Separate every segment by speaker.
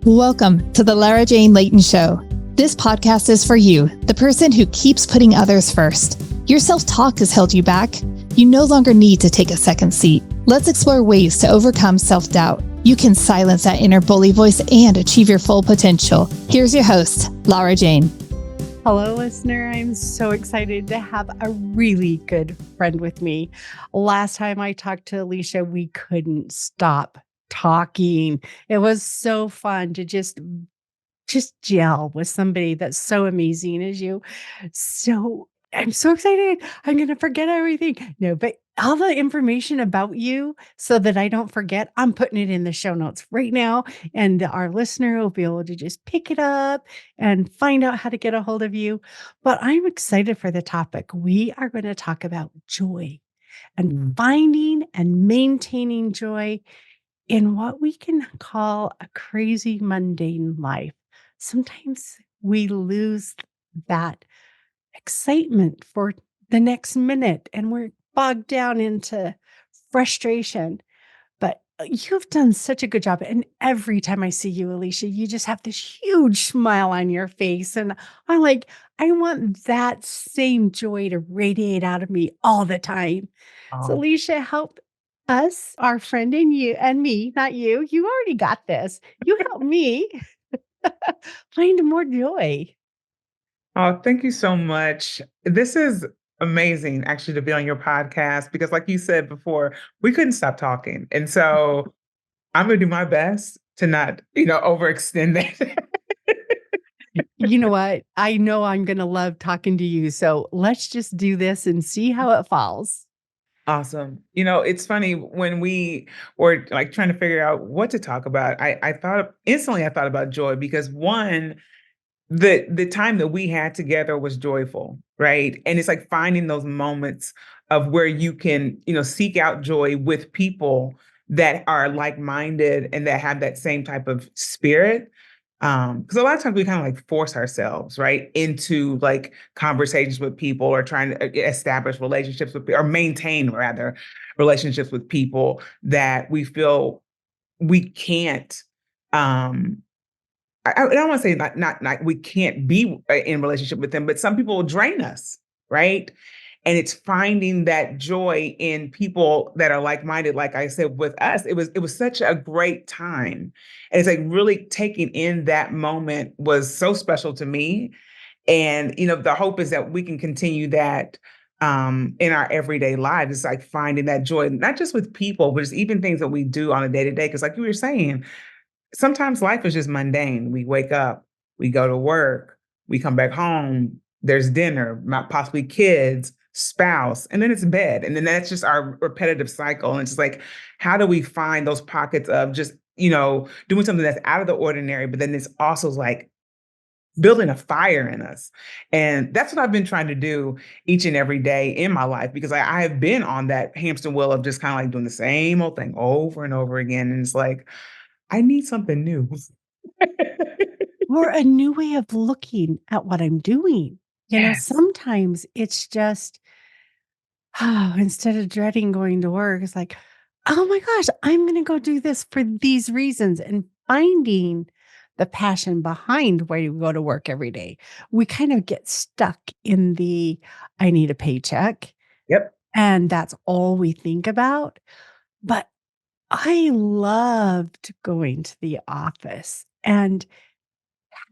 Speaker 1: Welcome to the Lara Jane Layton Show. This podcast is for you, the person who keeps putting others first. Your self-talk has held you back. You no longer need to take a second seat. Let's explore ways to overcome self-doubt. You can silence that inner bully voice and achieve your full potential. Here's your host, Lara Jane.
Speaker 2: Hello, listener. I'm so excited to have a really good friend with me. Last time I talked to Alicia, we couldn't stop talking. It was so fun to just gel with somebody that's so amazing as you. So I'm so excited. I'm going to forget everything. No, but all the information about you so that I don't forget, I'm putting it in the show notes right now. And our listener will be able to just pick it up and find out how to get a hold of you. But I'm excited for the topic. We are going to talk about joy and finding and maintaining joy in what we can call a crazy mundane life. Sometimes we lose that excitement for the next minute and we're bogged down into frustration. But you've done such a good job. And every time I see you, Alicia, you just have this huge smile on your face. And I'm like, I want that same joy to radiate out of me all the time. So, Alicia, help us, our friend, and you and me, not you. You already got this. You help me find more joy.
Speaker 3: Oh, thank you so much. This is amazing, actually, to be on your podcast because, like you said before, we couldn't stop talking. And so I'm going to do my best to not, overextend that.
Speaker 2: You know what? I know I'm going to love talking to you. So let's just do this and see how it falls.
Speaker 3: Awesome. It's funny when we were like trying to figure out what to talk about. I thought about joy because one, the time that we had together was joyful, right? And it's like finding those moments of where you can, seek out joy with people that are like-minded and that have that same type of spirit. Because a lot of times we kind of like force ourselves, right, into like conversations with people or trying to establish relationships with or maintain rather relationships with people that we feel we can't I don't want to say not we can't be in relationship with them, but some people will drain us, right? And it's finding that joy in people that are like-minded. Like I said, with us, it was such a great time, and it's like really taking in that moment was so special to me. And the hope is that we can continue that in our everyday lives. It's like finding that joy, not just with people, but it's even things that we do on a day to day. Because, like you were saying, sometimes life is just mundane. We wake up, we go to work, we come back home, there's dinner, possibly kids, spouse, and then it's bed. And then that's just our repetitive cycle. And it's just like, how do we find those pockets of just, doing something that's out of the ordinary, but then it's also like building a fire in us. And that's what I've been trying to do each and every day in my life, because I have been on that hamster wheel of just kind of like doing the same old thing over and over again. And it's like, I need something new.
Speaker 2: Or a new way of looking at what I'm doing.
Speaker 3: Yes.
Speaker 2: Sometimes it's just, instead of dreading going to work, it's like, oh my gosh, I'm going to go do this for these reasons and finding the passion behind why you go to work every day. We kind of get stuck in I need a paycheck.
Speaker 3: Yep.
Speaker 2: And that's all we think about. But I loved going to the office and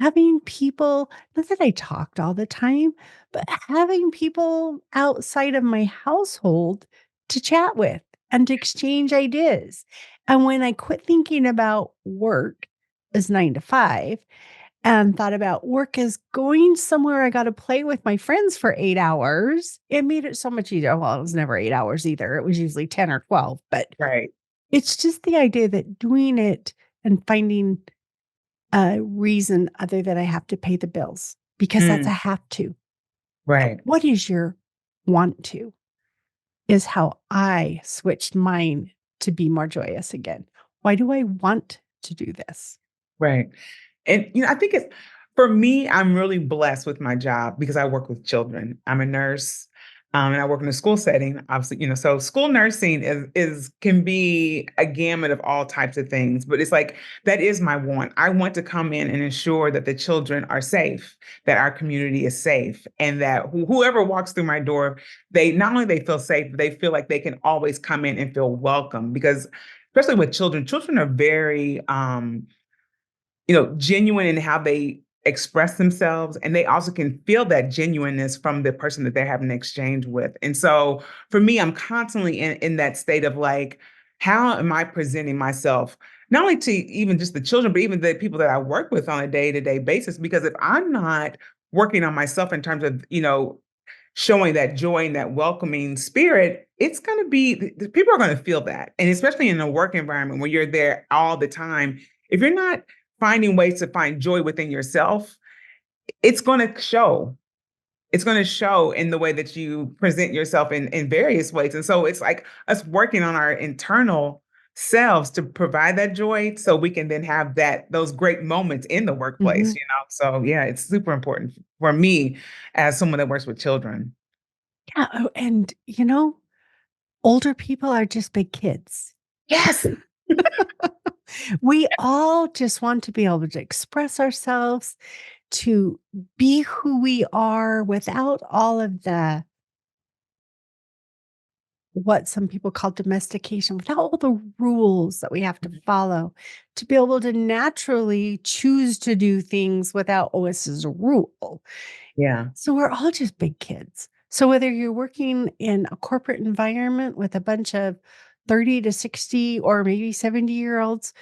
Speaker 2: having people, not that I talked all the time, but having people outside of my household to chat with and to exchange ideas. And when I quit thinking about work as 9 to 5 and thought about work as going somewhere I got to play with my friends for 8 hours, it made it so much easier. Well, it was never 8 hours either. It was usually 10 or 12, but
Speaker 3: Right.
Speaker 2: it's just the idea that doing it and finding a reason other than I have to pay the bills, because that's a have to.
Speaker 3: Right.
Speaker 2: What is your want to is how I switched mine to be more joyous again. Why do I want to do this?
Speaker 3: Right. And, I think for me, I'm really blessed with my job because I work with children. I'm a nurse. And I work in a school setting, obviously, so school nursing is can be a gamut of all types of things, but it's like, that is my want. I want to come in and ensure that the children are safe, that our community is safe, and that whoever walks through my door, they not only they feel safe, but they feel like they can always come in and feel welcome. Because especially with children are very genuine in how they express themselves. And they also can feel that genuineness from the person that they're having an exchange with. And so for me, I'm constantly in that state of like, how am I presenting myself, not only to even just the children, but even the people that I work with on a day-to-day basis? Because if I'm not working on myself in terms of, showing that joy and that welcoming spirit, it's going to be, people are going to feel that. And especially in a work environment where you're there all the time, if you're not finding ways to find joy within yourself, it's going to show. It's going to show in the way that you present yourself in various ways. And so it's like us working on our internal selves to provide that joy so we can then have those great moments in the workplace.
Speaker 2: Mhm.
Speaker 3: So yeah, it's super important for me as someone that works with children.
Speaker 2: Yeah, oh, and, older people are just big kids.
Speaker 3: Yes.
Speaker 2: We all just want to be able to express ourselves, to be who we are without all of the what some people call domestication, without all the rules that we have to follow, to be able to naturally choose to do things without, oh, this is a rule.
Speaker 3: Yeah.
Speaker 2: So we're all just big kids. So whether you're working in a corporate environment with a bunch of 30 to 60 or maybe 70-year-olds,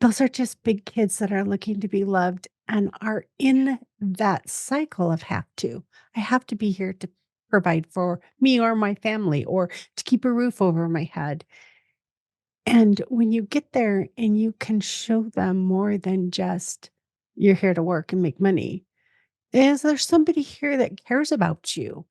Speaker 2: those are just big kids that are looking to be loved and are in that cycle of have to. I have to be here to provide for me or my family or to keep a roof over my head. And when you get there and you can show them more than just you're here to work and make money, is there somebody here that cares about you?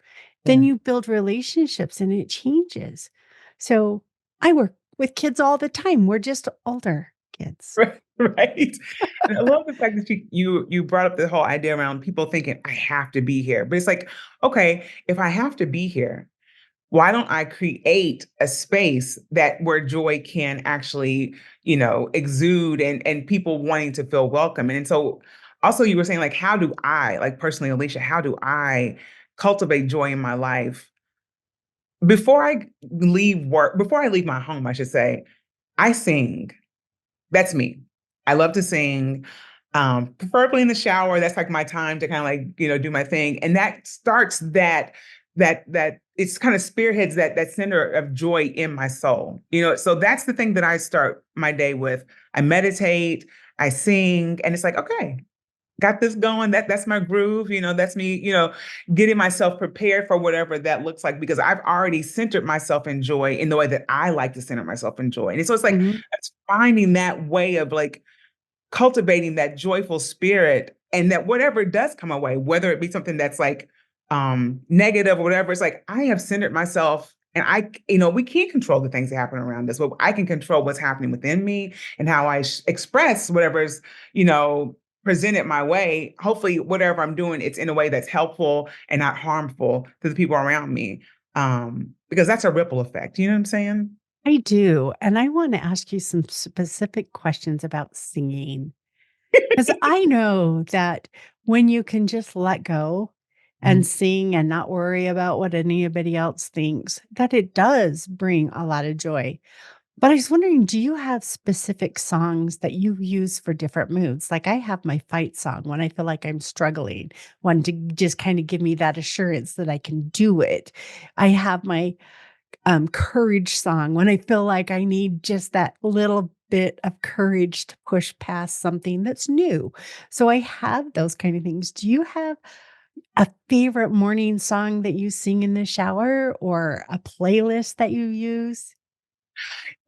Speaker 2: Then
Speaker 3: Yeah.
Speaker 2: you build relationships and it changes. So I work with kids all the time. We're just older kids.
Speaker 3: Right. Right. And I love the fact that you brought up the whole idea around people thinking I have to be here. But it's like, okay, if I have to be here, why don't I create a space where joy can actually, exude and people wanting to feel welcome? And so also you were saying, like, how do I, like personally, Alicia, how do I cultivate joy in my life? Before I leave work, before I leave my home, I should say, I sing. That's me. I love to sing, preferably in the shower. That's like my time to kind of like, do my thing. And that starts that it's kind of spearheads that center of joy in my soul. So that's the thing that I start my day with. I meditate, I sing, and it's like, okay, got this going. That's my groove. That's me, getting myself prepared for whatever that looks like, because I've already centered myself in joy in the way that I like to center myself in joy. And so it's like,
Speaker 2: Mhm.
Speaker 3: it's finding that way of like cultivating that joyful spirit, and that whatever does come away, whether it be something that's like negative or whatever, it's like I have centered myself, and we can't control the things that happen around us, but I can control what's happening within me and how I express whatever's, you know, presented my way. Hopefully whatever I'm doing, it's in a way that's helpful and not harmful to the people around me. Because that's a ripple effect. You know what I'm saying?
Speaker 2: I do. And I want to ask you some specific questions about singing. Because I know that when you can just let go and
Speaker 3: Mhm.
Speaker 2: sing and not worry about what anybody else thinks, that it does bring a lot of joy. But I was wondering, do you have specific songs that you use for different moods? Like I have my fight song when I feel like I'm struggling, one to just kind of give me that assurance that I can do it. I have my courage song when I feel like I need just that little bit of courage to push past something that's new. So I have those kind of things. Do you have a favorite morning song that you sing in the shower or a playlist that you use?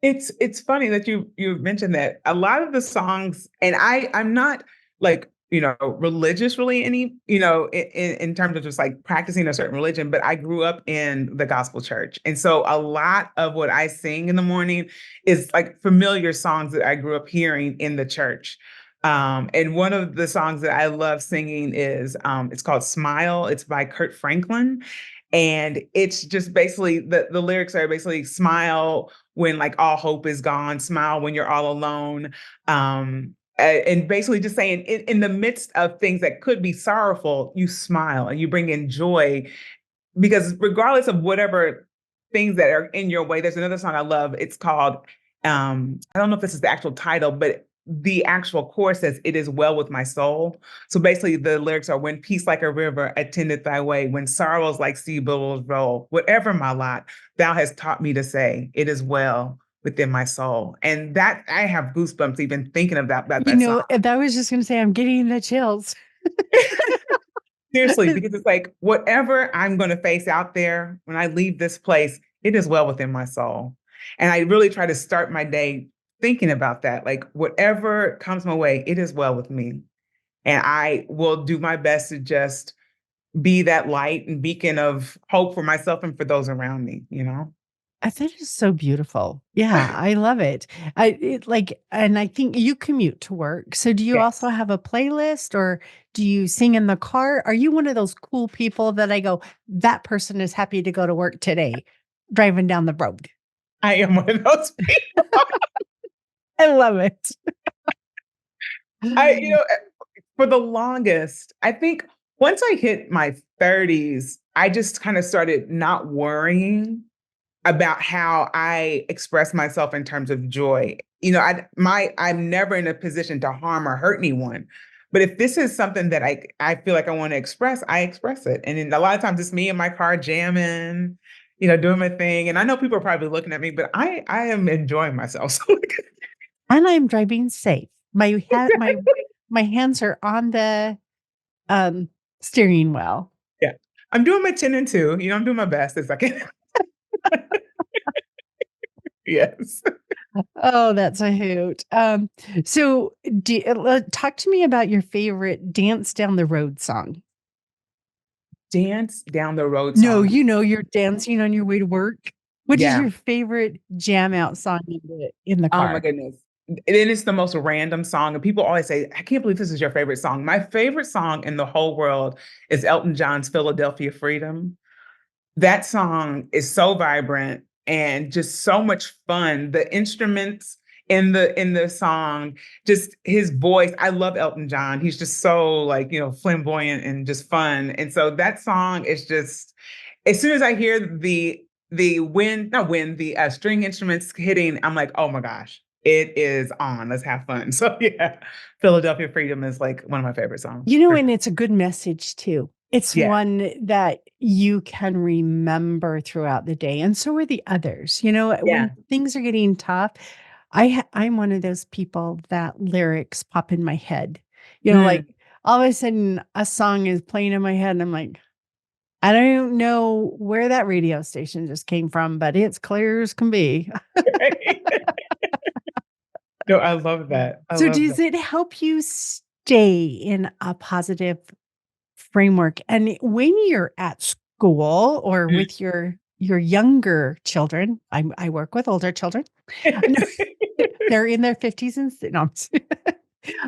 Speaker 3: It's funny that you mentioned that. A lot of the songs, and I'm not like, religious really any, in terms of just like practicing a certain religion, but I grew up in the gospel church. And so a lot of what I sing in the morning is like familiar songs that I grew up hearing in the church. And one of the songs that I love singing is it's called Smile. It's by Kurt Franklin. And it's just basically the lyrics are basically smile when like all hope is gone, smile when you're all alone. And basically just saying in the midst of things that could be sorrowful, you smile and you bring in joy, because regardless of whatever things that are in your way, there's another song I love. It's called, I don't know if this is the actual title, but the actual chorus says, "It is well with my soul." So basically the lyrics are, when peace like a river attendeth thy way, when sorrows like sea billows roll, whatever my lot, thou hast taught me to say, it is well within my soul. And that, I have goosebumps even thinking about that song.
Speaker 2: That was just going to say, I'm getting the chills.
Speaker 3: Seriously, because it's like, whatever I'm going to face out there when I leave this place, it is well within my soul. And I really try to start my day thinking about that. Like, whatever comes my way, it is well with me. And I will do my best to just be that light and beacon of hope for myself and for those around me, you know?
Speaker 2: That is so beautiful. Yeah, I love it. And I think you commute to work. So do you also
Speaker 3: Yes.
Speaker 2: have a playlist, or do you sing in the car? Are you one of those cool people that I go, that person is happy to go to work today, driving down the road?
Speaker 3: I am one of those people.
Speaker 2: I love it.
Speaker 3: I, you know, for the longest, I think once I hit my 30s, I just kind of started not worrying about how I express myself in terms of joy. You know, I'm never in a position to harm or hurt anyone. But if this is something that I feel like I want to express, I express it. And then a lot of times it's me in my car jamming, you know, doing my thing. And I know people are probably looking at me, but I am enjoying myself. So
Speaker 2: And I'm driving safe. My hands are on the steering wheel.
Speaker 3: yeah, I'm doing my 10 and 2. You know, I'm doing my best as I can. Yes.
Speaker 2: Oh, that's a hoot. So talk to me about your favorite dance down the road song.
Speaker 3: Dance down the road
Speaker 2: No,
Speaker 3: song.
Speaker 2: you're dancing on your way to work. What is
Speaker 3: Yeah.
Speaker 2: your favorite jam out song in the
Speaker 3: Oh my
Speaker 2: car?
Speaker 3: goodness. And it's the most random song. And people always say, I can't believe this is your favorite song. My favorite song in the whole world is Elton John's Philadelphia Freedom. That song is so vibrant and just so much fun. The instruments in the song, just his voice. I love Elton John. He's just so, like, you know, flamboyant and just fun. And so that song is just, as soon as I hear the string instruments hitting, I'm like, oh my gosh, it is on. Let's have fun. So yeah, Philadelphia Freedom is like one of my favorite songs.
Speaker 2: And it's a good message too. It's
Speaker 3: Yeah.
Speaker 2: one that you can remember throughout the day. And so are the others.
Speaker 3: Yeah.
Speaker 2: When things are getting tough, I'm one of those people that lyrics pop in my head. Like all of a sudden a song is playing in my head and I'm like, I don't know where that radio station just came from, but it's clear as can be.
Speaker 3: No, I love that.
Speaker 2: So does it help you stay in a positive framework? And when you're at school or with your younger children, I work with older children. They're in their 50s and no,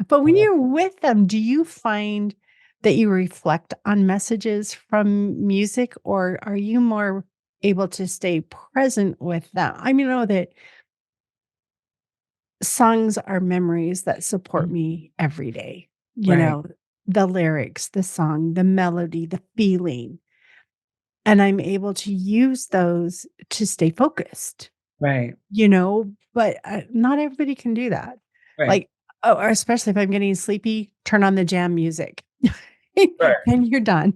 Speaker 2: but when you're with them, do you find that you reflect on messages from music, or are you more able to stay present with them? I mean, I know that songs are memories that support me every day.
Speaker 3: Right.
Speaker 2: The lyrics, the song, the melody, the feeling. And I'm able to use those to stay focused,
Speaker 3: Right.
Speaker 2: but not everybody can do that.
Speaker 3: Right.
Speaker 2: Like, or especially if I'm getting sleepy, turn on the jam music.
Speaker 3: Right.
Speaker 2: And you're done.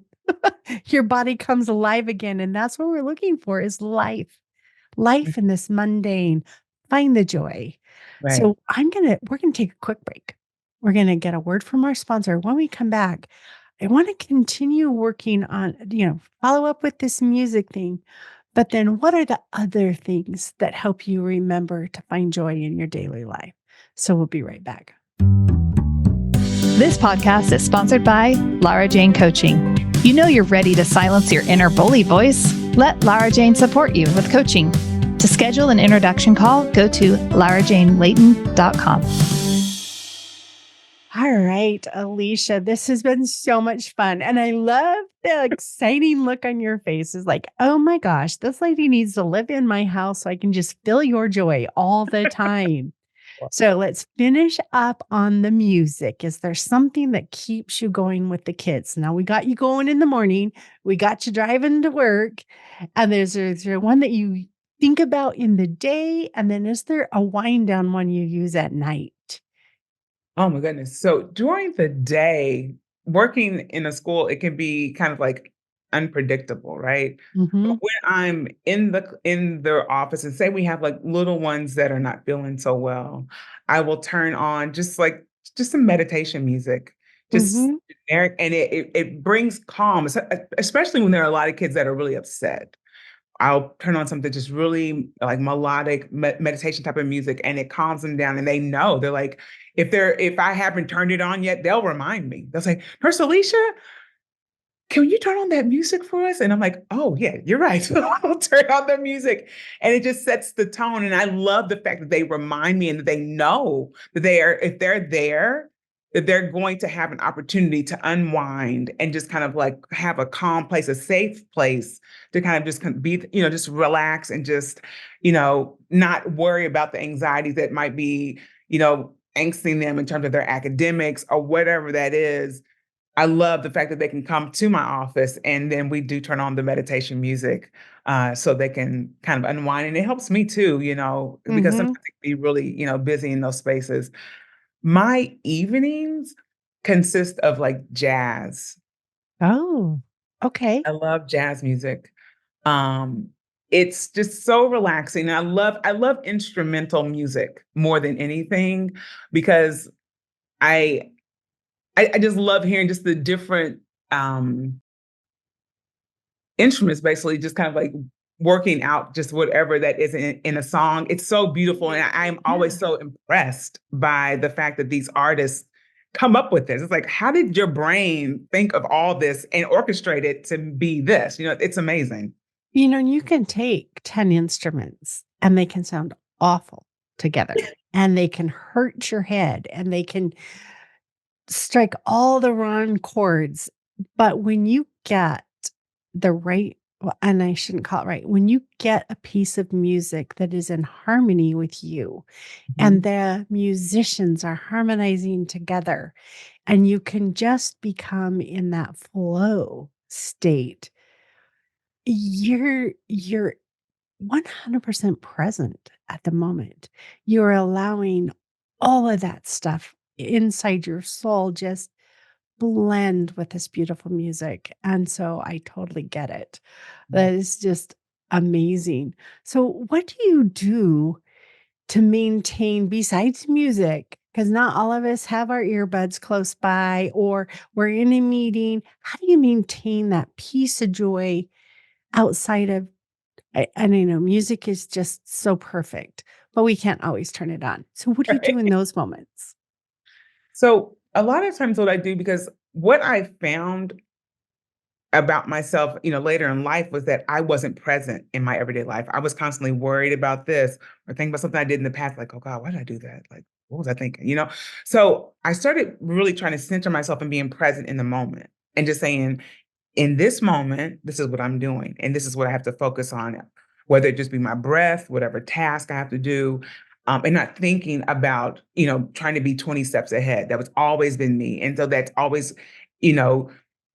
Speaker 2: Your body comes alive again. And that's what we're looking for is life. Life in this mundane. Find the joy.
Speaker 3: Right.
Speaker 2: So we're gonna take a quick break. We're gonna get a word from our sponsor. When we come back, I want to continue working on, follow up with this music thing. But then what are the other things that help you remember to find joy in your daily life? So we'll be right back.
Speaker 1: This podcast is sponsored by Lara Jane Coaching. You know you're ready to silence your inner bully voice. Let Lara Jane support you with coaching. To schedule an introduction call, go to larajanelayton.com.
Speaker 2: All right, Alicia, this has been so much fun. And I love the exciting look on your face. Is like, oh my gosh, this lady needs to live in my house so I can just feel your joy all the time. So let's finish up on the music. Is there something that keeps you going with the kids? Now we got you going in the morning, we got you driving to work, and is there one that you think about in the day? And then is there a wind down one you use at night?
Speaker 3: Oh my goodness. So during the day, working in a school, it can be kind of like unpredictable, right? But
Speaker 2: Hmm.
Speaker 3: when I'm in the office and say we have like little ones that are not feeling so well, I will turn on just some meditation music, just
Speaker 2: Hmm.
Speaker 3: generic, and it brings calm, especially when there are a lot of kids that are really upset. I'll turn on something just really like melodic meditation type of music, and it calms them down. And they know they're like, if I haven't turned it on yet, they'll remind me. They'll say, "Nurse Alicia, can you turn on that music for us?" And I'm like, "Oh yeah, you're right." So I'll turn on the music, and it just sets the tone. And I love the fact that they remind me and that they know that if they're there, that they're going to have an opportunity to unwind and just kind of like have a calm place, a safe place to kind of just be, just relax and just, not worry about the anxieties that might be, angsting them in terms of their academics or whatever that is. I love the fact that they can come to my office and then we do turn on the meditation music so they can kind of unwind. And it helps me too, because sometimes
Speaker 2: Hmm.
Speaker 3: it can be really, busy in those spaces. My evenings consist of like jazz.
Speaker 2: Oh, okay.
Speaker 3: I love jazz music. Um, it's just so relaxing. And I love instrumental music more than anything because I I just love hearing just the different um instruments basically just kind of like working out just whatever that is in a song. It's so beautiful. And I'm always
Speaker 2: Yeah.
Speaker 3: so impressed by the fact that these artists come up with this. It's like, how did your brain think of all this and orchestrate it to be this? It's amazing.
Speaker 2: You can take 10 instruments and they can sound awful together and they can hurt your head and they can strike all the wrong chords. But when you get the right, well, and I shouldn't call it right, when you get a piece of music that is in harmony with you and
Speaker 3: Mhm.
Speaker 2: the musicians are harmonizing together and you can just become in that flow state, you're 100% present at the moment. You're allowing all of that stuff inside your soul just blend with this beautiful music. And so I totally get it. That is just amazing. So, what do you do to maintain besides music? Because not all of us have our earbuds close by or we're in a meeting. How do you maintain that peace of joy outside of and I know music is just so perfect, but we can't always turn it on. So what do you do in those moments?
Speaker 3: So a lot of times what I do, because what I found about myself, later in life was that I wasn't present in my everyday life. I was constantly worried about this or thinking about something I did in the past, like, oh God, why did I do that? Like, what was I thinking? So I started really trying to center myself and being present in the moment and just saying, in this moment, this is what I'm doing, and this is what I have to focus on, whether it just be my breath, whatever task I have to do, and not thinking about, trying to be 20 steps ahead. That was always been me. And so that's always, you know,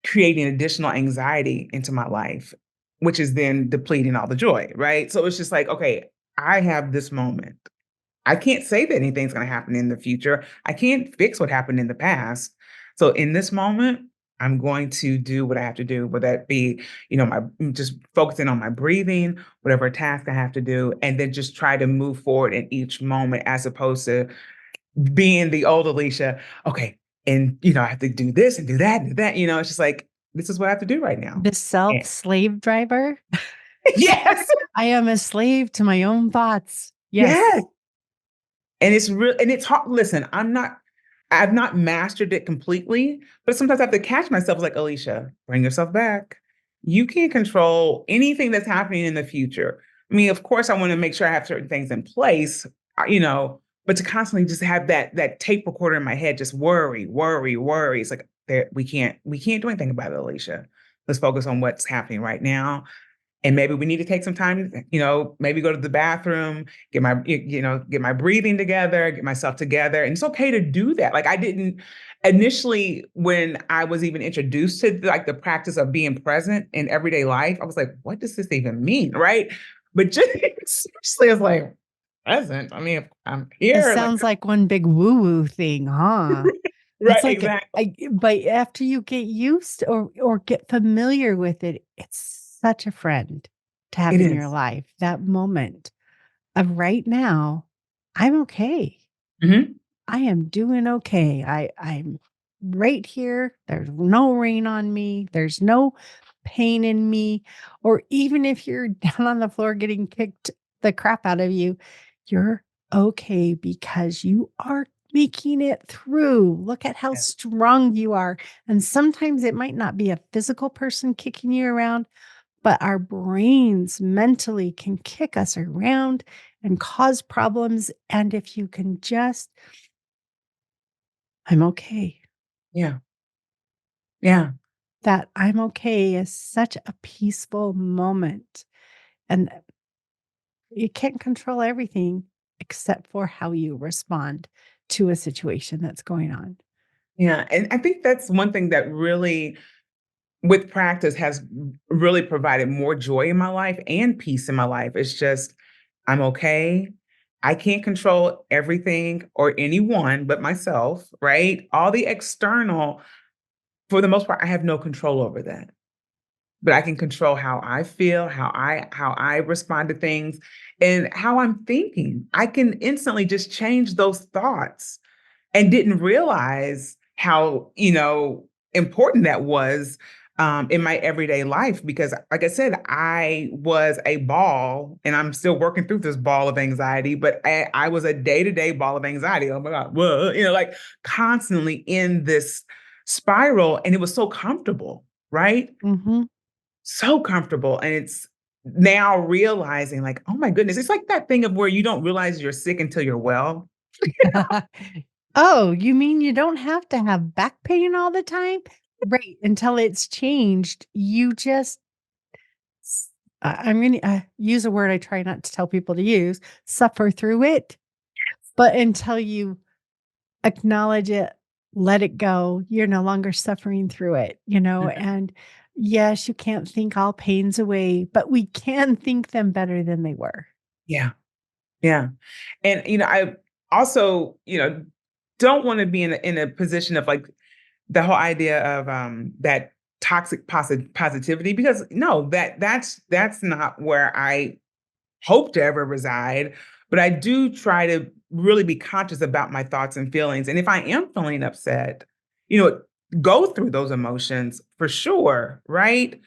Speaker 3: creating additional anxiety into my life, which is then depleting all the joy, right? So it's just like, okay, I have this moment. I can't say that anything's going to happen in the future. I can't fix what happened in the past. So in this moment, I'm going to do what I have to do, whether that be, my just focusing on my breathing, whatever task I have to do, and then just try to move forward in each moment as opposed to being the old Alicia. Okay, and I have to do this and do that and do that. It's just like this is what I have to do right now.
Speaker 2: The self
Speaker 3: And
Speaker 2: slave driver?
Speaker 3: yes,
Speaker 2: I am a slave to my own thoughts.
Speaker 3: yes.
Speaker 2: Yes.
Speaker 3: And it's real, and it's hard. Listen, I've not mastered it completely, but sometimes I have to catch myself like, Alicia, bring yourself back. You can't control anything that's happening in the future. I mean, of course, I want to make sure I have certain things in place, uh, you know, But to constantly just have that tape recorder in my head, just worry, worry, worry. It's like we can't do anything about it, Alicia. Let's focus on what's happening right now. And maybe we need to take some time, maybe go to the bathroom, get my breathing together, get myself together. And it's okay to do that. Like, I didn't initially, when I was even introduced to the practice of being present in everyday life, I was like, what does this even mean? Right. But just seriously, it's like, present. I mean, if I'm
Speaker 2: It
Speaker 3: here.
Speaker 2: sounds like one big woo-woo thing, huh?
Speaker 3: Right,
Speaker 2: It's like,
Speaker 3: exactly.
Speaker 2: but after you get used or get familiar with it, it's such a friend to have
Speaker 3: It
Speaker 2: in your
Speaker 3: is.
Speaker 2: life. That moment of right now, I'm okay.
Speaker 3: Mhm.
Speaker 2: I am doing okay. I'm right here. There's no rain on me. There's no pain in me. Or even if you're down on the floor getting kicked the crap out of you, you're okay because you are making it through. Look at how
Speaker 3: Yeah.
Speaker 2: strong you are. And sometimes it might not be a physical person kicking you around, but our brains mentally can kick us around and cause problems. And if you can just I'm okay.
Speaker 3: Yeah. Yeah.
Speaker 2: That I'm okay is such a peaceful moment. And you can't control everything except for how you respond to a situation that's going on.
Speaker 3: Yeah. And I think that's one thing that really, with practice, has really provided more joy in my life and peace in my life. It's just, I'm okay. I can't control everything or anyone but myself, right? All the external, for the most part, I have no control over that. But I can control how I feel, how I respond to things, and how I'm thinking. I can instantly just change those thoughts, and didn't realize how, important that was in my everyday life. Because, like I said, I was a ball, and I'm still working through this ball of anxiety, but I was a day-to-day ball of anxiety. Oh my God, whoa, like constantly in this spiral, and it was so comfortable, right?
Speaker 2: Mhm.
Speaker 3: So comfortable. And it's now realizing, like, oh my goodness, it's like that thing of where you don't realize you're sick until you're well.
Speaker 2: Oh, you mean you don't have to have back pain all the time? Right, until it's changed. You just I'm gonna use a word I try not to tell people to use, suffer through it. But until you acknowledge it, let it go, you're no longer suffering through it,
Speaker 3: Mhm.
Speaker 2: and yes, you can't think all pains away, but we can think them better than they were.
Speaker 3: Yeah. Yeah. And, I also, don't want to be in a position of, like, the whole idea of that toxic positivity, because no, that's not where I hope to ever reside. But I do try to really be conscious about my thoughts and feelings. And if I am feeling upset, you know, go through those emotions for sure, right?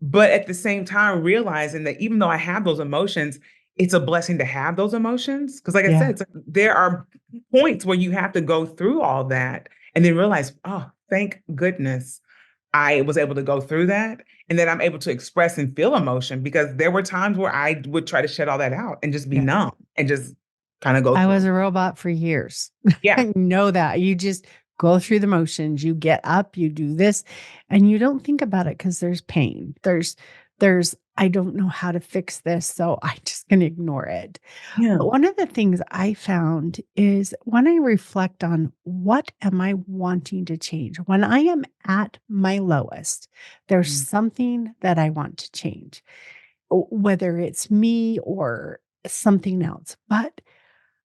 Speaker 3: But at the same time, realizing that even though I have those emotions, it's a blessing to have those emotions. Because, like I said,
Speaker 2: Yeah.
Speaker 3: there are points where you have to go through all that and then realize, oh, thank goodness I was able to go through that, and that I'm able to express and feel emotion, because there were times where I would try to shut all that out and just be
Speaker 2: Yeah.
Speaker 3: numb and just kind of go
Speaker 2: I was
Speaker 3: through.
Speaker 2: a robot for years.
Speaker 3: Yeah.
Speaker 2: I know that. You just go through the motions. You get up, you do this, and you don't think about it because there's pain. There's I don't know how to fix this, so I just can ignore it.
Speaker 3: Yeah.
Speaker 2: But one of the things I found is when I reflect on what am I wanting to change? When I am at my lowest, there's
Speaker 3: Mm,
Speaker 2: something that I want to change, whether it's me or something else. But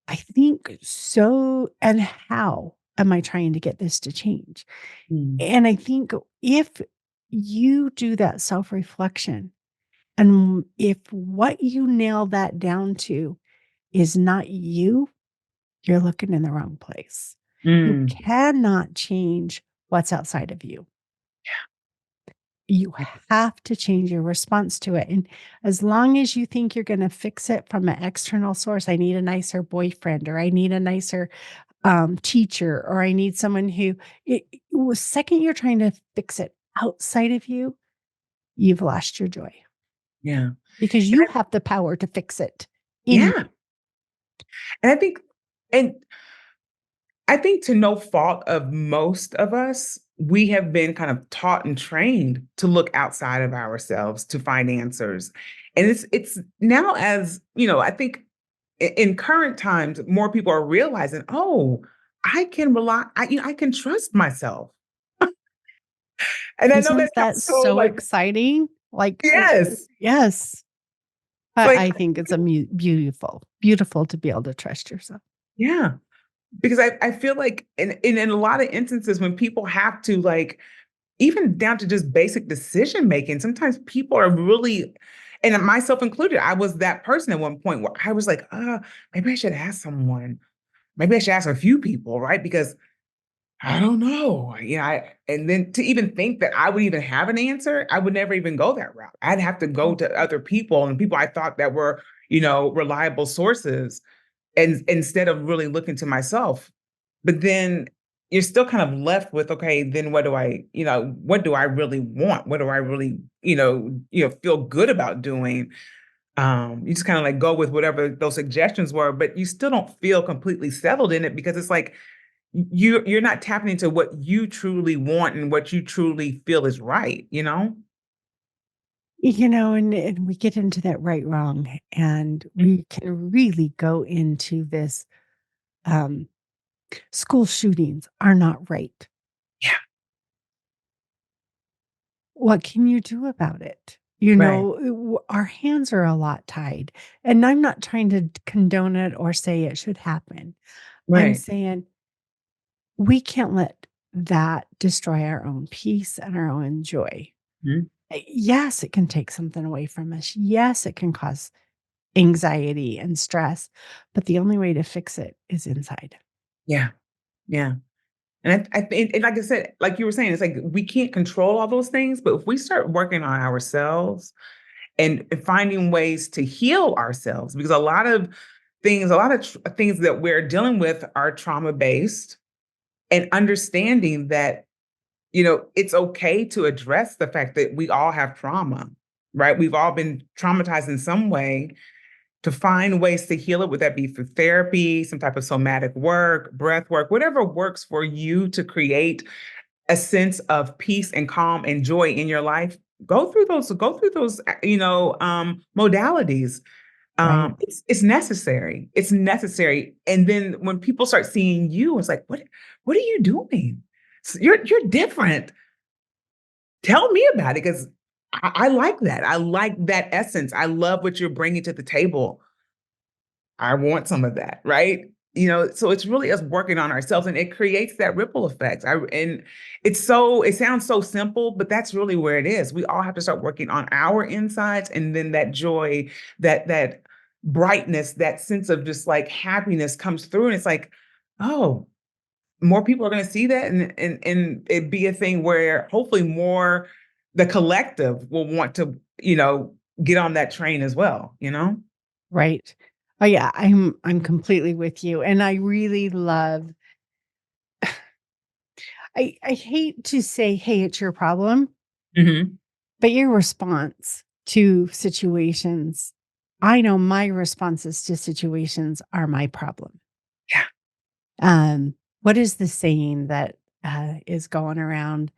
Speaker 2: I think so and how am I trying to get this to change?
Speaker 3: mm,
Speaker 2: And I think if you do that self-reflection and if what you nail that down to is not you, you're looking in the wrong place. You
Speaker 3: mm.
Speaker 2: cannot change what's outside of you. You have to change your response to it. And as long as you think you're going to fix it from an external source, I need a nicer boyfriend, or I need a nicer teacher, or I need someone who, the second you're trying to fix it outside of you, you've lost your joy
Speaker 3: Yeah.
Speaker 2: because
Speaker 3: And
Speaker 2: you have the power to fix it in you.
Speaker 3: yeah. And I think, And I think to no fault of most of us, we have been kind of taught and trained to look outside of ourselves to find answers. And it's now, as you know, I think in current times, more people are realizing, oh, I can rely, I can trust myself. And I know that
Speaker 2: Isn't that
Speaker 3: sounds so
Speaker 2: so
Speaker 3: like,
Speaker 2: exciting? Like,
Speaker 3: yes,
Speaker 2: yes.
Speaker 3: like,
Speaker 2: I think it's beautiful, beautiful to be able to trust yourself.
Speaker 3: yeah. Because I feel like in a lot of instances when people have to, like, even down to just basic decision making, sometimes people are really, and myself included, I was that person at one point where I was like, maybe I should ask someone. Maybe I should ask a few people, right? Because I don't know. And then to even think that I would even have an answer, I would never even go that route. I'd have to go to other people and people I thought that were, reliable sources, and instead of really looking to myself. But then you're still kind of left with, okay, then what do I really want? What do I really, feel good about doing? You just kind of like go with whatever those suggestions were, but you still don't feel completely settled in it because it's like you're not tapping into what you truly want and what you truly feel is right, you know?
Speaker 2: And we get into that right wrong, and we can really go into this. Um, School shootings are not right.
Speaker 3: Yeah.
Speaker 2: What can you do about it?
Speaker 3: Right.
Speaker 2: Our hands are a lot tied. And I'm not trying to condone it or say it should happen. I'm
Speaker 3: Right.
Speaker 2: saying we can't let that destroy our own peace and our own joy.
Speaker 3: Mhm.
Speaker 2: Yes, it can take something away from us. Yes, it can cause anxiety and stress, but the only way to fix it is inside.
Speaker 3: Yeah. Yeah. And and like I said, like you were saying, it's like we can't control all those things, but if we start working on ourselves and finding ways to heal ourselves, because a lot of things that we're dealing with are trauma based, and understanding that, it's okay to address the fact that we all have trauma, right? We've all been traumatized in some way, to find ways to heal it, would that be through therapy, some type of somatic work, breath work, whatever works for you to create a sense of peace and calm and joy in your life. Go through those modalities.
Speaker 2: Right.
Speaker 3: It's necessary. It's necessary. And then when people start seeing you, it's like, what are you doing? You're different. Tell me about it, because I like that. I like that essence. I love what you're bringing to the table. I want some of that, right? So it's really us working on ourselves, and it creates that ripple effect. And it sounds so simple, but that's really where it is. We all have to start working on our insides, and then that joy, that brightness, that sense of just like happiness comes through. And it's like, oh, more people are going to see that, and it be a thing where hopefully more the collective will want to, get on that train as well, you know?
Speaker 2: Right. Oh yeah, I'm completely with you. And I really love I hate to say, hey, it's your problem,
Speaker 3: Mhm.
Speaker 2: but your response to situations, I know my responses to situations are my problem.
Speaker 3: Yeah.
Speaker 2: What is the saying that is going around?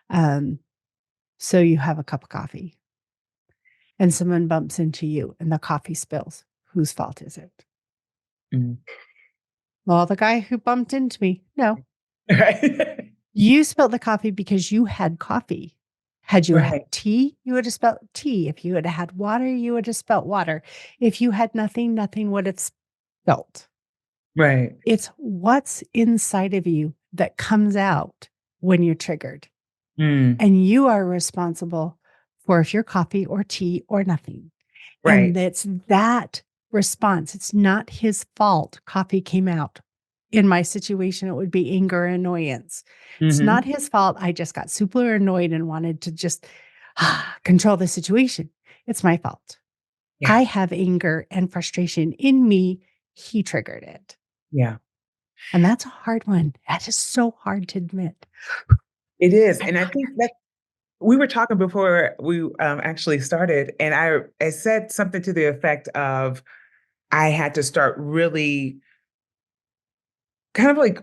Speaker 2: Um, so you have a cup of coffee and someone bumps into you and the coffee spills. Whose fault is it?
Speaker 3: Mhm.
Speaker 2: Well, the guy who bumped into me. No,
Speaker 3: Right.
Speaker 2: you spilled the coffee because you had coffee. Had you had
Speaker 3: Right.
Speaker 2: tea, you would have spelled tea. If you had had water, you would have spelt water. If you had nothing, nothing would have spelt.
Speaker 3: Right.
Speaker 2: It's what's inside of you that comes out when you're triggered.
Speaker 3: Mm.
Speaker 2: And you are responsible for if you're coffee or tea or nothing. And
Speaker 3: Right.
Speaker 2: it's that response. It's not his fault coffee came out. In my situation, it would be anger or annoyance. It's not
Speaker 3: Mhm.
Speaker 2: his fault. I just got super annoyed and wanted to just control the situation. It's my fault.
Speaker 3: Yeah.
Speaker 2: I have anger and frustration in me. He triggered it.
Speaker 3: Yeah.
Speaker 2: And that's a hard one. That is so hard to admit.
Speaker 3: It is, and I think that we were talking before we, actually started, and I said something to the effect of, I had to start really kind of like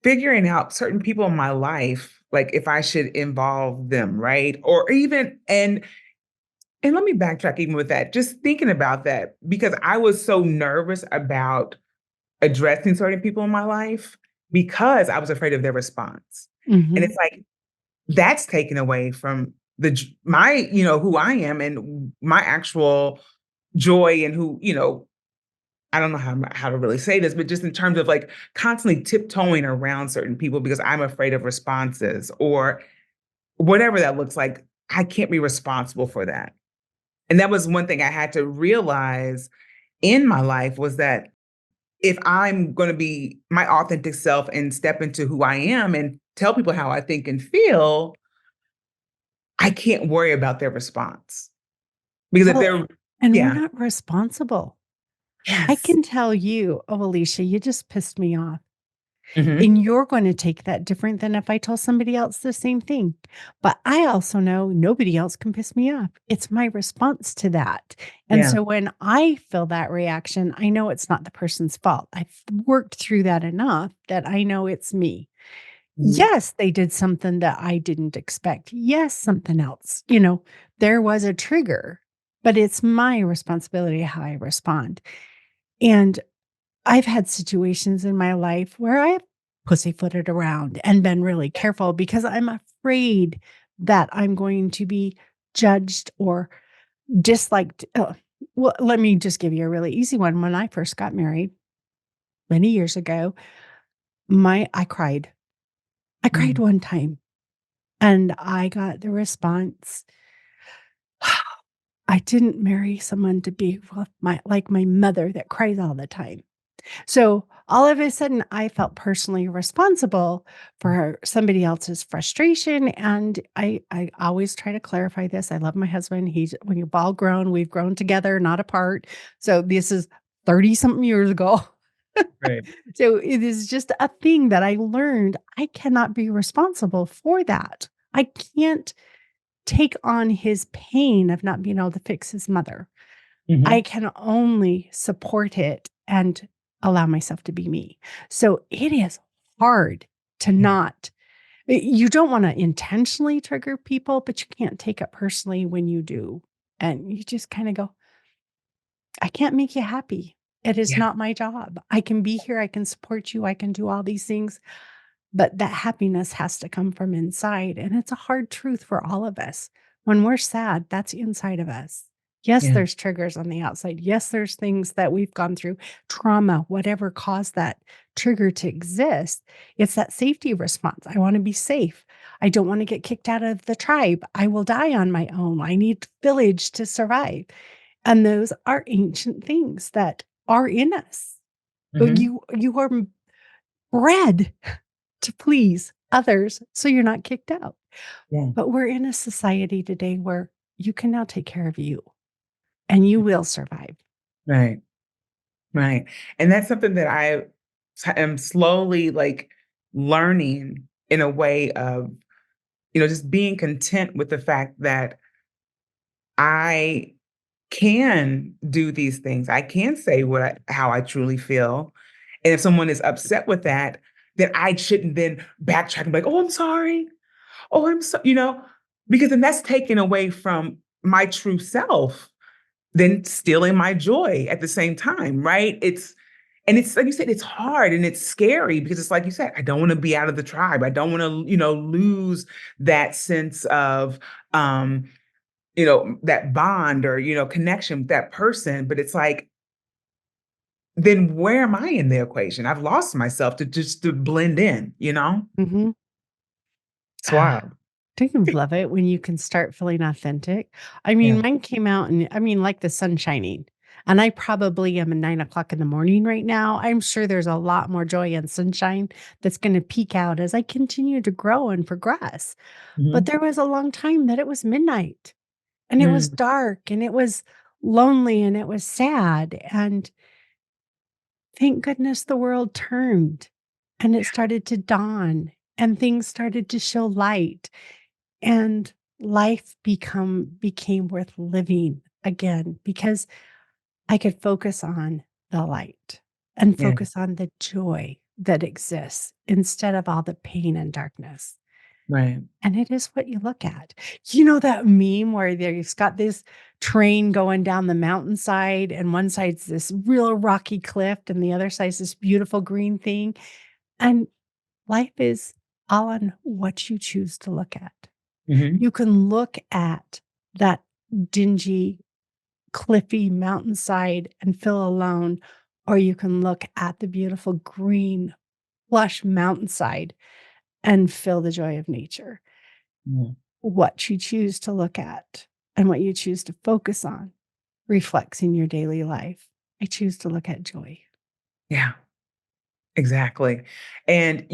Speaker 3: figuring out certain people in my life, like if I should involve them, right? Or even, and let me backtrack even with that, just thinking about that, because I was so nervous about addressing certain people in my life because I was afraid of their response. And
Speaker 2: Mhm.
Speaker 3: it's like, that's taken away from my, who I am and my actual joy and who, I don't know how to really say this, but just in terms of like constantly tiptoeing around certain people because I'm afraid of responses or whatever that looks like, I can't be responsible for that. And that was one thing I had to realize in my life was that if I'm going to be my authentic self and step into who I am and tell people how I think and feel, I can't worry about their response. Because if
Speaker 2: Well,
Speaker 3: they're,
Speaker 2: and we're
Speaker 3: yeah,
Speaker 2: not responsible. I
Speaker 3: yes.
Speaker 2: can tell you, "Oh, Alicia, you just pissed me off."
Speaker 3: Hmm.
Speaker 2: And you're going to take that different than if I told somebody else the same thing. But I also know nobody else can piss me off. It's my response to that. And
Speaker 3: Yeah.
Speaker 2: so when I feel that reaction, I know it's not the person's fault. I've worked through that enough that I know it's me.
Speaker 3: Mhm.
Speaker 2: Yes, they did something that I didn't expect. Yes, something else. There was a trigger, but it's my responsibility how I respond. And I've had situations in my life where I've pussyfooted around and been really careful because I'm afraid that I'm going to be judged or disliked. Well, let me just give you a really easy one. When I first got married many years ago, I cried. I cried
Speaker 3: Mm.
Speaker 2: one time and I got the response, I didn't marry someone to be with my mother that cries all the time. So all of a sudden, I felt personally responsible for somebody else's frustration. And I always try to clarify this. I love my husband. When you've all grown, we've grown together, not apart. So this is 30 something years ago.
Speaker 3: Right.
Speaker 2: So it is just a thing that I learned. I cannot be responsible for that. I can't take on his pain of not being able to fix his mother. I
Speaker 3: Hmm.
Speaker 2: can only support it and allow myself to be me. So it is hard to
Speaker 3: Yeah.
Speaker 2: not you don't wanna intentionally trigger people, but you can't take it personally when you do. And you just kinda go, "I can't make you happy. It is
Speaker 3: Yeah.
Speaker 2: not my job. I can be here, I can support you, I can do all these things, but that happiness has to come from inside, and it's a hard truth for all of us. When we're sad, that's inside of us. Yes,
Speaker 3: Yeah.
Speaker 2: there's triggers on the outside. Yes, there's things that we've gone through, trauma, whatever caused that trigger to exist. It's that safety response. I want to be safe. I don't want to get kicked out of the tribe. I will die on my own. I need village to survive. And those are ancient things that are in us. But
Speaker 3: Hmm.
Speaker 2: you are bred to please others so you're not kicked out.
Speaker 3: Yeah.
Speaker 2: But we're in a society today where you can now take care of you and you will survive.
Speaker 3: Right. Right. And that's something that am slowly like learning in a way of, just being content with the fact that I can do these things. I can say how I truly feel. And if someone is upset with that, then I shouldn't then backtrack and be like, oh, I'm sorry. Oh, I'm so, because then that's taken away from my true self, then stealing my joy at the same time, right? And it's like you said, it's hard and it's scary because it's like you said, I don't want to be out of the tribe. I don't want to, lose that sense of that bond or, connection with that person. But it's like, then where am I in the equation? I've lost myself to blend in.
Speaker 2: Mhm.
Speaker 3: It's wild.
Speaker 2: Don't you love it when you can start feeling authentic? I
Speaker 3: Yeah.
Speaker 2: mean, mine came out and like the sun shining. And I probably am at 9 o'clock in the morning right now. I'm sure there's a lot more joy and sunshine that's going to peak out as I continue to grow and progress. But
Speaker 3: Mhm.
Speaker 2: there was a long time that it was midnight and it was
Speaker 3: Mm.
Speaker 2: dark and it was lonely and it was sad. And thank goodness the world turned and it started to dawn and things started to show light and life became worth living again because I could focus on the light and
Speaker 3: Yeah.
Speaker 2: focus on the joy that exists instead of all the pain and darkness.
Speaker 3: Right.
Speaker 2: And it is what you look at. You know that meme where there's got this train going down the mountainside, and one side's this real rocky cliff, and the other side's this beautiful green thing. And life is all on what you choose to look at.
Speaker 3: Mhm.
Speaker 2: You can look at that dingy, cliffy mountainside and feel alone, or you can look at the beautiful green, lush mountainside and feel the joy of nature.
Speaker 3: Yeah.
Speaker 2: What you choose to look at and what you choose to focus on reflects in your daily life. I choose to look at joy.
Speaker 3: Yeah. Exactly. And,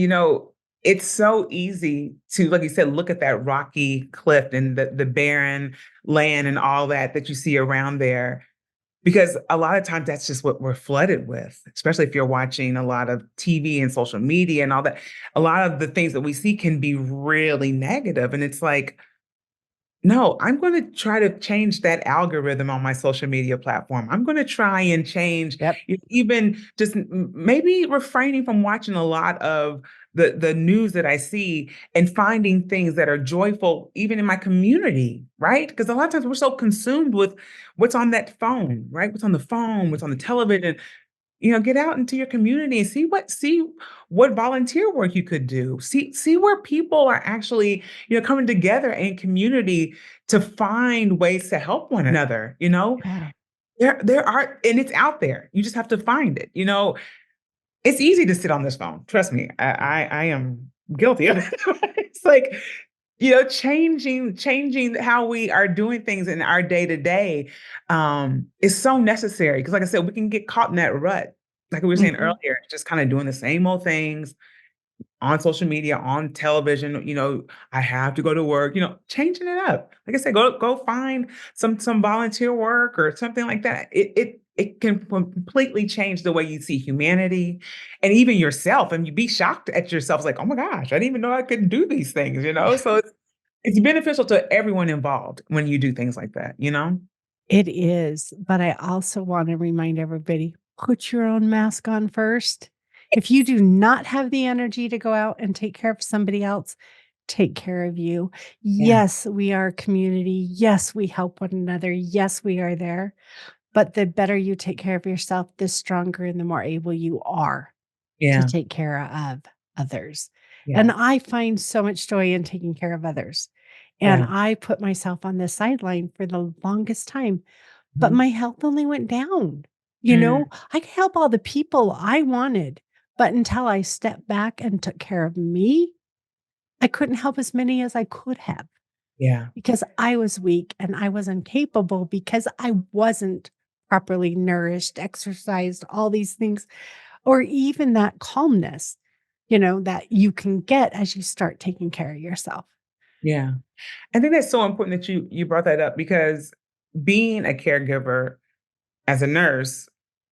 Speaker 3: it's so easy to, like you said, look at that rocky cliff and the barren land and all that you see around there. Because a lot of times that's just what we're flooded with, especially if you're watching a lot of TV and social media and all that. A lot of the things that we see can be really negative. And it's like, no, I'm going to try to change that algorithm on my social media platform. I'm going to try and change,
Speaker 2: Yep.
Speaker 3: even just maybe refraining from watching a lot of the news that I see and finding things that are joyful, even in my community, right? Because a lot of times we're so consumed with what's on that phone, right? What's on the phone, what's on the television. Get out into your community and see what volunteer work you could do. See where people are actually, coming together in community to find ways to help one another,
Speaker 2: Yeah.
Speaker 3: There are, and it's out there. You just have to find it. It's easy to sit on this phone. Trust me. I am guilty of it. It's like, changing how we are doing things in our day to day is so necessary. Because, like I said, we can get caught in that rut, like we were saying
Speaker 2: Mhm.
Speaker 3: earlier, just kind of doing the same old things on social media, on television. I have to go to work. Changing it up. Like I said, go find some volunteer work or something like that. It can completely change the way you see humanity and even yourself. And you be shocked at yourself. It's like, oh my gosh, I didn't even know I could do these things. So it's beneficial to everyone involved when you do things like that.
Speaker 2: It is, but I also want to remind everybody, put your own mask on first. If you do not have the energy to go out and take care of somebody else, take care of you.
Speaker 3: Yeah.
Speaker 2: Yes, we are a community. Yes, we help one another. Yes, we are there. But the better you take care of yourself, the stronger and the more able you are to
Speaker 3: Yeah.
Speaker 2: take care of others. And
Speaker 3: Yeah.
Speaker 2: I find so much joy in taking care of others. And
Speaker 3: Yeah.
Speaker 2: I put myself on the sideline for the longest time, but
Speaker 3: Mhm.
Speaker 2: my health only went down.
Speaker 3: Mm.
Speaker 2: I could help all the people I wanted, but until I stepped back and took care of me, I couldn't help as many as I could have
Speaker 3: Yeah.
Speaker 2: because I was weak and I was incapable because I wasn't properly nourished, exercised, all these things, or even that calmness, that you can get as you start taking care of yourself.
Speaker 3: Yeah. I think that's so important that you brought that up because being a caregiver as a nurse,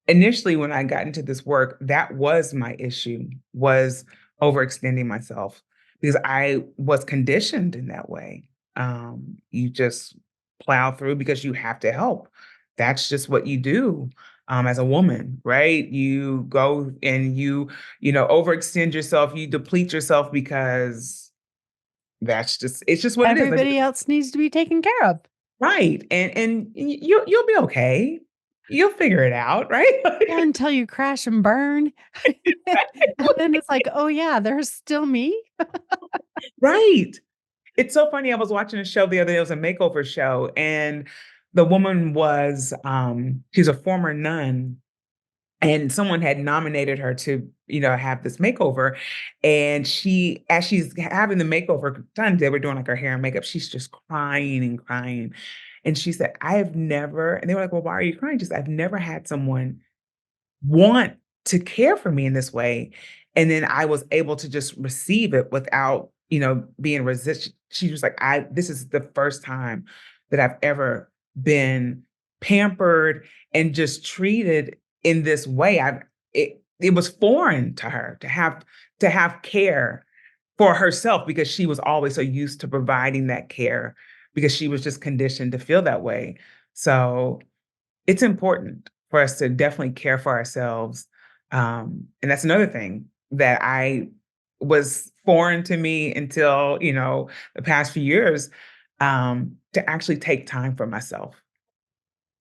Speaker 3: initially when I got into this work, that was my issue, was overextending myself because I was conditioned in that way. You just plow through because you have to help. That's just what you do as a woman, right? You go and you overextend yourself, you deplete yourself because it's just what it is.
Speaker 2: Everybody else needs to be taken care of.
Speaker 3: Right, and you'll be okay. You'll figure it out, right?
Speaker 2: Yeah, until you crash and burn. And then it's like, "Oh, yeah, there's still me?"
Speaker 3: Right. It's so funny, I was watching a show the other day, it was a makeover show, and the woman was, she's a former nun, and someone had nominated her to, have this makeover, and as she's having the makeover done, they were doing, like, her hair and makeup, she's just crying and crying, and she said, "I have never," and they were like, "Well, why are you crying?" She said, "I've never had someone want to care for me in this way. And then I was able to just receive it without, being resist. She was like, this is the first time that I've ever been pampered and just treated in this way. It was foreign to her to have care for herself because she was always so used to providing that care because she was just conditioned to feel that way. So it's important for us to definitely care for ourselves. And that's another thing. that I was foreign to me until, the past few years, to actually take time for myself,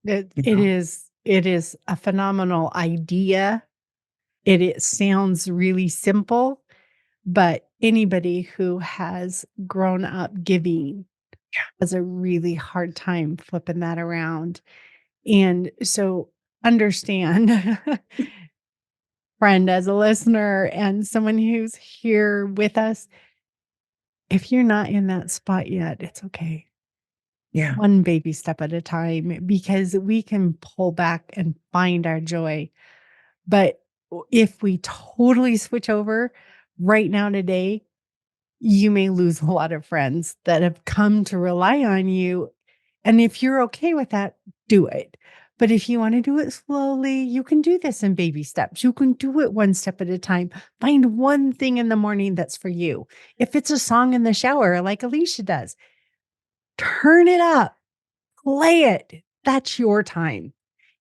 Speaker 2: It
Speaker 3: you
Speaker 2: it
Speaker 3: know?
Speaker 2: is it is a phenomenal idea. It sounds really simple, but anybody who has grown up giving has a really hard time flipping that around. And so understand, friend, as a listener and someone who's here with us, if you're not in that spot yet, it's okay.
Speaker 3: Yeah.
Speaker 2: One baby step at a time because we can pull back and find our joy. But if we totally switch over right now today, you may lose a lot of friends that have come to rely on you. And if you're okay with that, do it. But if you want to do it slowly, you can do this in baby steps. You can do it one step at a time. Find one thing in the morning that's for you. If it's a song in the shower, like Alicia does, turn it up, play it. That's your time.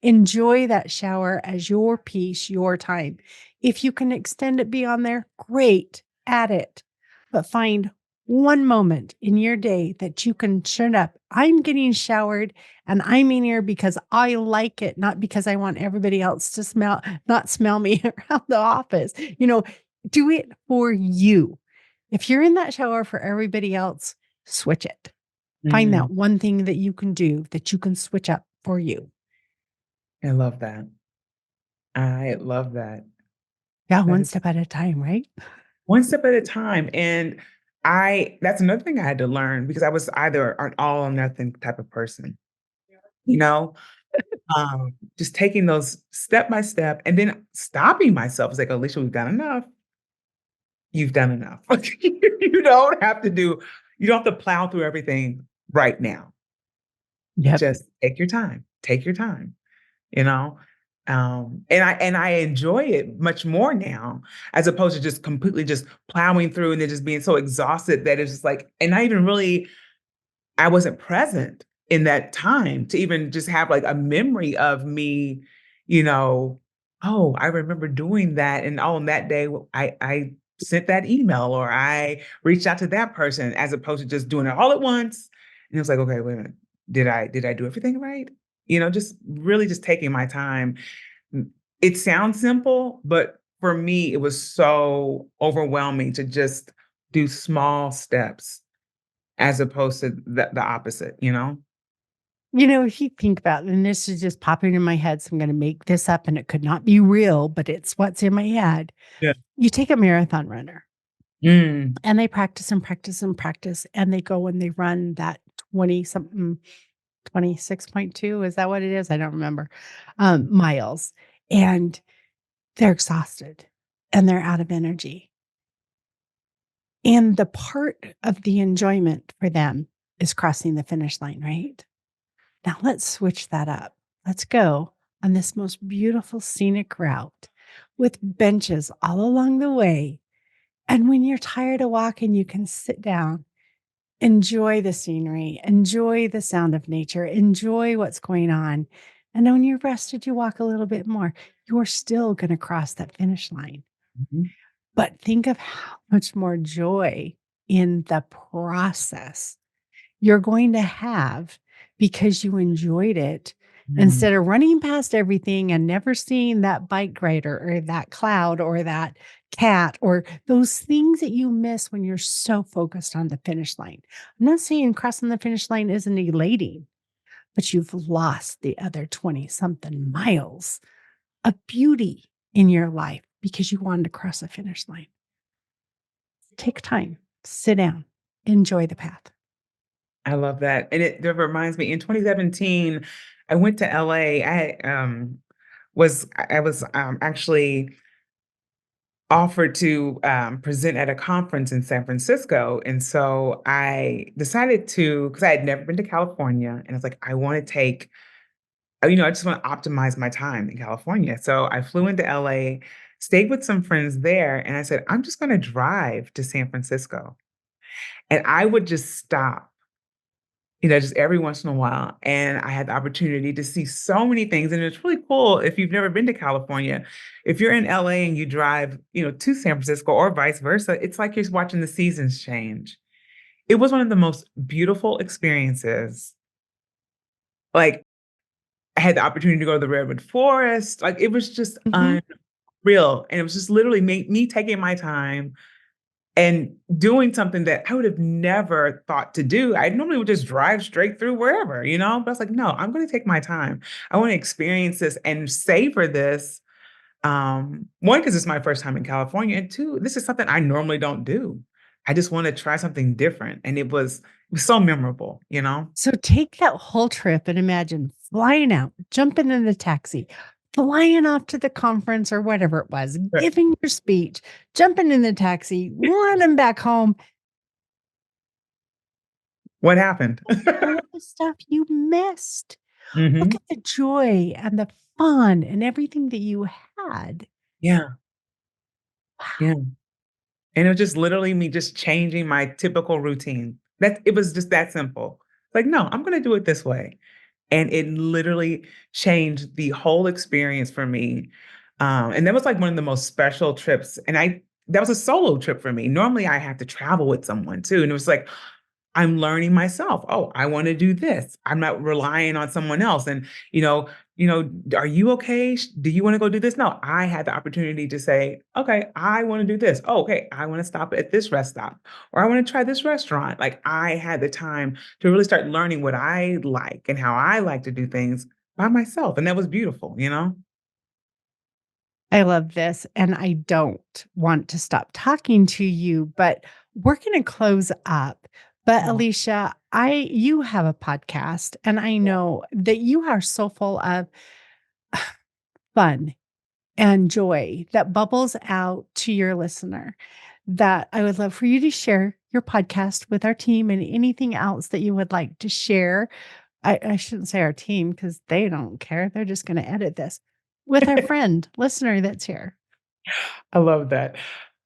Speaker 2: Enjoy that shower as your piece, your time. If you can extend it beyond there, great, add it. But find one moment in your day that you can turn up. I'm getting showered and I'm in here because I like it, not because I want everybody else to not smell me around the office. Do it for you. If you're in that shower for everybody else, switch it. Find
Speaker 3: Mm,
Speaker 2: that one thing that you can do that you can switch up for you.
Speaker 3: I love that. I love that.
Speaker 2: Yeah,
Speaker 3: That
Speaker 2: one
Speaker 3: is
Speaker 2: step at a time, right?
Speaker 3: one step at a time. And that's another thing I had to learn because I was either an all or nothing type of person, you know? Just taking those step by step and then stopping myself. It's like, Alicia, we've done enough. You've done enough. You don't have to do, you don't have to plow through everything right now.
Speaker 2: Yep.
Speaker 3: Just take your time. Take your time, you know? And I enjoy it much more now as opposed to just completely just plowing through and then just being so exhausted that it's just like, and not even really I wasn't present in that time to even just have like a memory of me, you know, oh, I remember doing that. And oh, on that day, I sent that email or I reached out to that person as opposed to just doing it all at once. And it was like, okay, wait a minute. Did I do everything right? Just really just taking my time. It sounds simple, but for me, it was so overwhelming to just do small steps as opposed to the opposite, you know?
Speaker 2: If you think about it, and this is just popping in my head, so I'm going to make this up and it could not be real, but it's what's in my head.
Speaker 3: Yeah.
Speaker 2: You take a marathon runner
Speaker 3: Mm,
Speaker 2: and they practice and practice and practice, and they go and they run that 20 something, 26.2. Is that what it is? I don't remember. Miles. And they're exhausted and they're out of energy. And the part of the enjoyment for them is crossing the finish line, right? Now let's switch that up. Let's go on this most beautiful scenic route with benches all along the way. And when you're tired of walking, you can sit down, enjoy the scenery, enjoy the sound of nature, enjoy what's going on. And then when you're rested, you walk a little bit more. You're still going to cross that finish line.
Speaker 3: mhm,
Speaker 2: But think of how much more joy in the process you're going to have because you enjoyed it
Speaker 3: mm,
Speaker 2: instead of running past everything and never seeing that bike rider or that cloud or that cat or those things that you miss when you're so focused on the finish line. I'm not saying crossing the finish line isn't elating, but you've lost the other 20 something miles of beauty in your life because you wanted to cross a finish line. Take time, sit down, enjoy the path.
Speaker 3: I love that, and that reminds me, in 2017, I went to LA. I was actually offered to, present at a conference in San Francisco, and so I decided to, because I had never been to California, and I was like, "I wanna take" I just wanna optimize my time in California, so I flew into LA, stayed with some friends there, and I said, "I'm just gonna drive to San Francisco." And I would just stop just every once in a while. And I had the opportunity to see so many things. And it's really cool if you've never been to California. If you're in LA and you drive, to San Francisco or vice versa, it's like you're watching the seasons change. It was one of the most beautiful experiences. Like, I had the opportunity to go to the redwood forest. Like, it was just unreal. And it was just literally me taking my time and doing something that I would have never thought to do. I normally would just drive straight through wherever, but I was like, no, I'm going to take my time. I want to experience this and savor this. One, because it's my first time in California, and two, this is something I normally don't do. I just want to try something different. And it was so memorable,
Speaker 2: So take that whole trip and imagine flying out, jumping in the taxi, flying off to the conference or whatever it was,
Speaker 3: Right.
Speaker 2: giving your speech, jumping in the taxi, running back home.
Speaker 3: What happened?
Speaker 2: All the stuff you missed. Look
Speaker 3: Mhm.
Speaker 2: at the joy and the fun and everything that you had.
Speaker 3: Yeah.
Speaker 2: Wow.
Speaker 3: Yeah. And it was just literally me just changing my typical routine. It was just that simple. Like, no, I'm going to do it this way. And it literally changed the whole experience for me. And that was like one of the most special trips. And that was a solo trip for me. Normally I have to travel with someone too. And it was like, I'm learning myself. Oh, I want to do this. I'm not relying on someone else. And, are you okay? Do you want to go do this? No, I had the opportunity to say, okay, I want to do this. Oh, okay, I want to stop at this rest stop, or I want to try this restaurant. Like, I had the time to really start learning what I like and how I like to do things by myself. And that was beautiful.
Speaker 2: I love this. And I don't want to stop talking to you, but we're going to close up. But
Speaker 3: Mhm.
Speaker 2: Alicia, you have a podcast, and I know that you are so full of fun and joy that bubbles out to your listener, that I would love for you to share your podcast with our team and anything else that you would like to share. I shouldn't say our team because they don't care. They're just going to edit this with our friend listener that's here.
Speaker 3: I love that.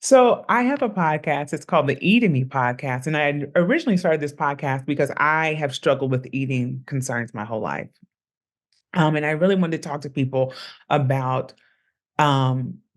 Speaker 3: So I have a podcast. It's called the Eat Me podcast. And I originally started this podcast because I have struggled with eating concerns my whole life. And I really wanted to talk to people about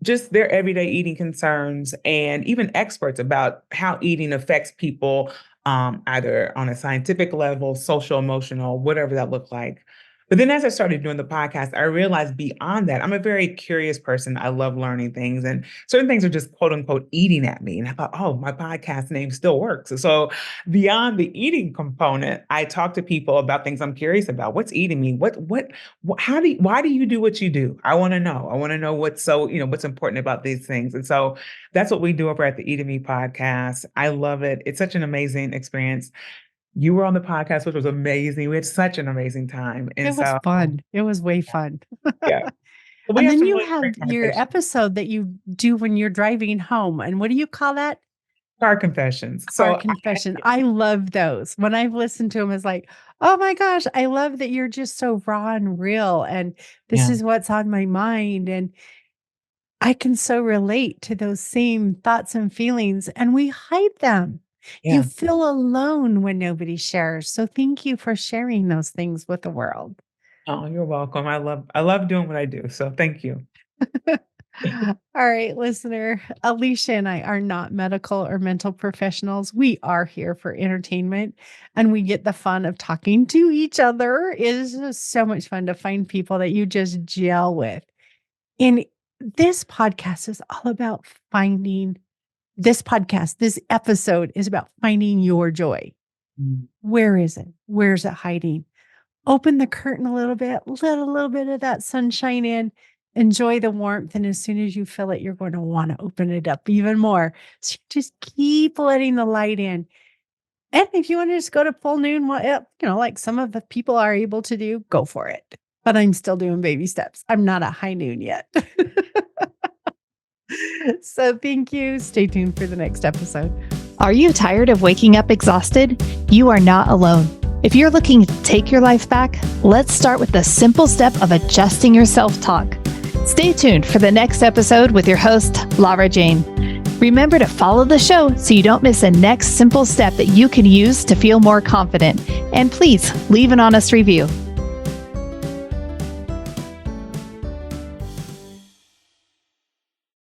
Speaker 3: just their everyday eating concerns, and even experts about how eating affects people, either on a scientific level, social, emotional, whatever that looked like. But then as I started doing the podcast, I realized beyond that, I'm a very curious person. I love learning things, and certain things are just quote unquote eating at me. And I thought, oh, my podcast name still works. So beyond the eating component, I talk to people about things I'm curious about. What's eating me? Why do you do what you do? I want to know. I want to know what's important about these things. And so that's what we do over at the Eat Me podcast. I love it. It's such an amazing experience. You were on the podcast, which was amazing. We had such an amazing time. And
Speaker 2: It was
Speaker 3: so,
Speaker 2: fun. It was way fun.
Speaker 3: yeah. So we
Speaker 2: And
Speaker 3: had
Speaker 2: then
Speaker 3: some
Speaker 2: you
Speaker 3: really
Speaker 2: have
Speaker 3: great
Speaker 2: your
Speaker 3: conversations.
Speaker 2: episode that you do when you're driving home. And what do you call that?
Speaker 3: Car confessions.
Speaker 2: Car
Speaker 3: So
Speaker 2: confession. I love those. When I've listened to them, it's like, oh my gosh, I love that you're just so raw and real. And this
Speaker 3: yeah,
Speaker 2: is what's on my mind. And I can so relate to those same thoughts and feelings, and we hide them. You
Speaker 3: yeah.
Speaker 2: feel alone when nobody shares. So thank you for sharing those things with the world.
Speaker 3: Oh, you're welcome. I love doing what I do. So thank you.
Speaker 2: All right, listener. Alicia and I are not medical or mental professionals. We are here for entertainment, and we get the fun of talking to each other. It is just so much fun to find people that you just gel with. And this podcast is all about this episode is about finding your joy.
Speaker 3: Mm.
Speaker 2: Where is it? Where's it hiding? Open the curtain a little bit, let a little bit of that sunshine in, enjoy the warmth. And as soon as you feel it, you're going to want to open it up even more. So just keep letting the light in. And if you want to just go to full noon, like some of the people are able to do, go for it. But I'm still doing baby steps. I'm not at high noon yet. So thank you. Stay tuned for the next episode.
Speaker 1: Are you tired of waking up exhausted? You are not alone. If you're looking to take your life back, let's start with the simple step of adjusting your self-talk. Stay tuned for the next episode with your host, Lara Jane. Remember to follow the show so you don't miss a next simple step that you can use to feel more confident. And please leave an honest review.